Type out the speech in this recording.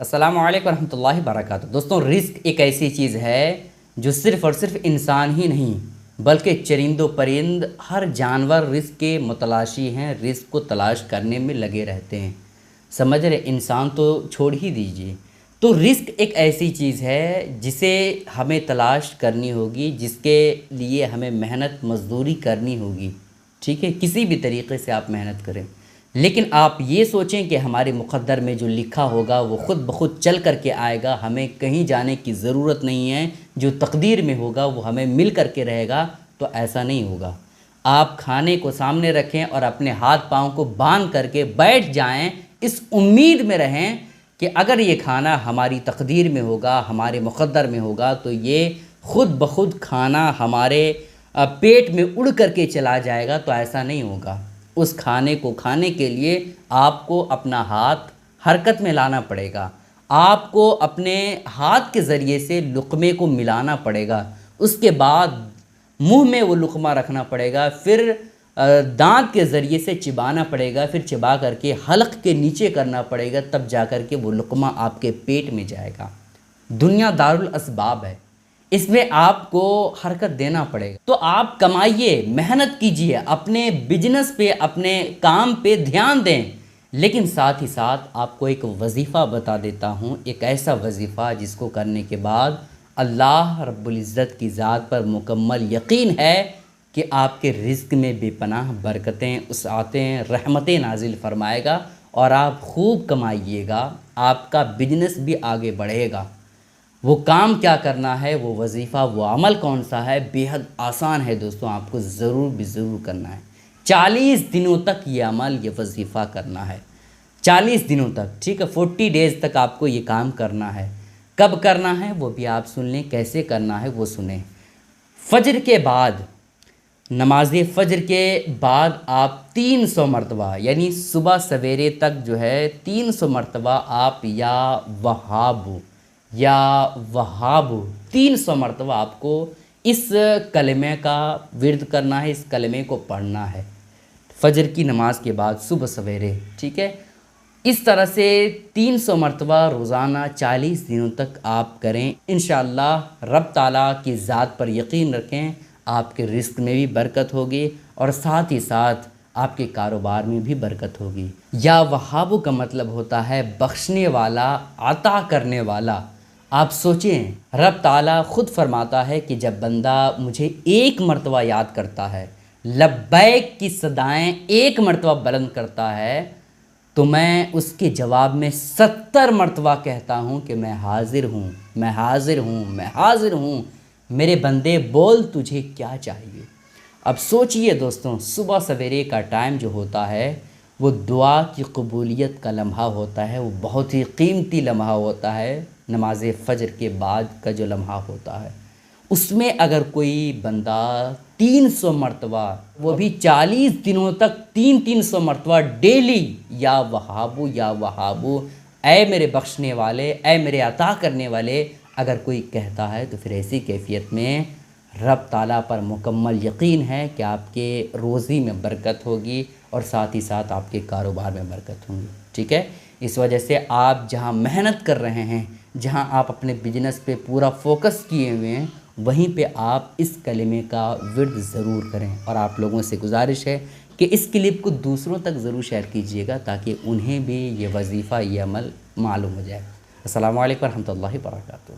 السلام علیکم ورحمۃ اللہ وبرکاتہ۔ دوستوں، رزق ایک ایسی چیز ہے جو صرف اور صرف انسان ہی نہیں بلکہ چرند و پرند ہر جانور رزق کے متلاشی ہیں، رزق کو تلاش کرنے میں لگے رہتے ہیں۔ سمجھ رہے؟ انسان تو چھوڑ ہی دیجئے۔ تو رزق ایک ایسی چیز ہے جسے ہمیں تلاش کرنی ہوگی، جس کے لیے ہمیں محنت مزدوری کرنی ہوگی، ٹھیک ہے؟ کسی بھی طریقے سے آپ محنت کریں، لیکن آپ یہ سوچیں کہ ہمارے مقدر میں جو لکھا ہوگا وہ خود بخود چل کر کے آئے گا، ہمیں کہیں جانے کی ضرورت نہیں ہے، جو تقدیر میں ہوگا وہ ہمیں مل کر کے رہے گا۔ تو ایسا نہیں ہوگا۔ آپ کھانے کو سامنے رکھیں اور اپنے ہاتھ پاؤں کو باندھ کر کے بیٹھ جائیں، اس امید میں رہیں کہ اگر یہ کھانا ہماری تقدیر میں ہوگا، ہمارے مقدر میں ہوگا، تو یہ خود بخود کھانا ہمارے پیٹ میں اڑ کر کے چلا جائے گا۔ تو ایسا نہیں ہوگا۔ اس کھانے کو کھانے کے لیے آپ کو اپنا ہاتھ حرکت میں لانا پڑے گا، آپ کو اپنے ہاتھ کے ذریعے سے لقمے کو ملانا پڑے گا، اس کے بعد منہ میں وہ لقمہ رکھنا پڑے گا، پھر دانت کے ذریعے سے چبانا پڑے گا، پھر چبا کر کے حلق کے نیچے کرنا پڑے گا، تب جا کر کے وہ لقمہ آپ کے پیٹ میں جائے گا۔ دنیا دارالاسباب ہے، اس میں آپ کو حرکت دینا پڑے گا۔ تو آپ کمائیے، محنت کیجئے، اپنے بزنس پہ، اپنے کام پہ دھیان دیں، لیکن ساتھ ہی ساتھ آپ کو ایک وظیفہ بتا دیتا ہوں، ایک ایسا وظیفہ جس کو کرنے کے بعد اللہ رب العزت کی ذات پر مکمل یقین ہے کہ آپ کے رزق میں بے پناہ برکتیں، وسعتیں، رحمتیں نازل فرمائے گا، اور آپ خوب کمائیے گا، آپ کا بزنس بھی آگے بڑھے گا۔ وہ کام کیا کرنا ہے، وہ وظیفہ، وہ عمل کون سا ہے، بے حد آسان ہے دوستوں، آپ کو ضرور کرنا ہے۔ 40 دنوں تک یہ عمل، یہ وظیفہ کرنا ہے، 40 دنوں تک، ٹھیک ہے؟ 40 ڈیز تک آپ کو یہ کام کرنا ہے۔ کب کرنا ہے وہ بھی آپ سن لیں، کیسے کرنا ہے وہ سنیں۔ فجر کے بعد، نماز فجر کے بعد آپ 300 مرتبہ، یعنی صبح سویرے تک جو ہے 300 مرتبہ آپ یا وہاب 300 مرتبہ آپ کو اس کلمے کا ورد کرنا ہے، اس کلمے کو پڑھنا ہے فجر کی نماز کے بعد صبح سویرے، ٹھیک ہے؟ اس طرح سے 300 مرتبہ روزانہ 40 دنوں تک آپ کریں۔ انشاءاللہ رب تعالیٰ کی ذات پر یقین رکھیں، آپ کے رزق میں بھی برکت ہوگی، اور ساتھ ہی ساتھ آپ کے کاروبار میں بھی برکت ہوگی۔ یا وہاب کا مطلب ہوتا ہے بخشنے والا، عطا کرنے والا۔ آپ سوچیں، رب تعالیٰ خود فرماتا ہے کہ جب بندہ مجھے ایک مرتبہ یاد کرتا ہے، لبیک کی صدائیں ایک مرتبہ بلند کرتا ہے، تو میں اس کے جواب میں 70 مرتبہ کہتا ہوں کہ میں حاضر ہوں، میں حاضر ہوں، میں حاضر ہوں، میرے بندے بول تجھے کیا چاہیے۔ اب سوچئے دوستوں، صبح سویرے کا ٹائم جو ہوتا ہے وہ دعا کی قبولیت کا لمحہ ہوتا ہے، وہ بہت ہی قیمتی لمحہ ہوتا ہے۔ نماز فجر کے بعد کا جو لمحہ ہوتا ہے، اس میں اگر کوئی بندہ 300 مرتبہ، وہ بھی 40 دنوں تک 300 مرتبہ ڈیلی یا وہابو، اے میرے بخشنے والے، اے میرے عطا کرنے والے، اگر کوئی کہتا ہے، تو پھر ایسی کیفیت میں رب تعالیٰ پر مکمل یقین ہے کہ آپ کے روزی میں برکت ہوگی، اور ساتھ ہی ساتھ آپ کے کاروبار میں برکت ہوگی، ٹھیک ہے؟ اس وجہ سے آپ جہاں محنت کر رہے ہیں، جہاں آپ اپنے بزنس پہ پورا فوکس کیے ہوئے ہیں، وہیں پہ آپ اس کلمے کا ورد ضرور کریں۔ اور آپ لوگوں سے گزارش ہے کہ اس کلپ کو دوسروں تک ضرور شیئر کیجئے گا، تاکہ انہیں بھی یہ وظیفہ، یہ عمل معلوم ہو جائے۔ السلام علیکم ورحمۃ اللہ وبرکاتہ۔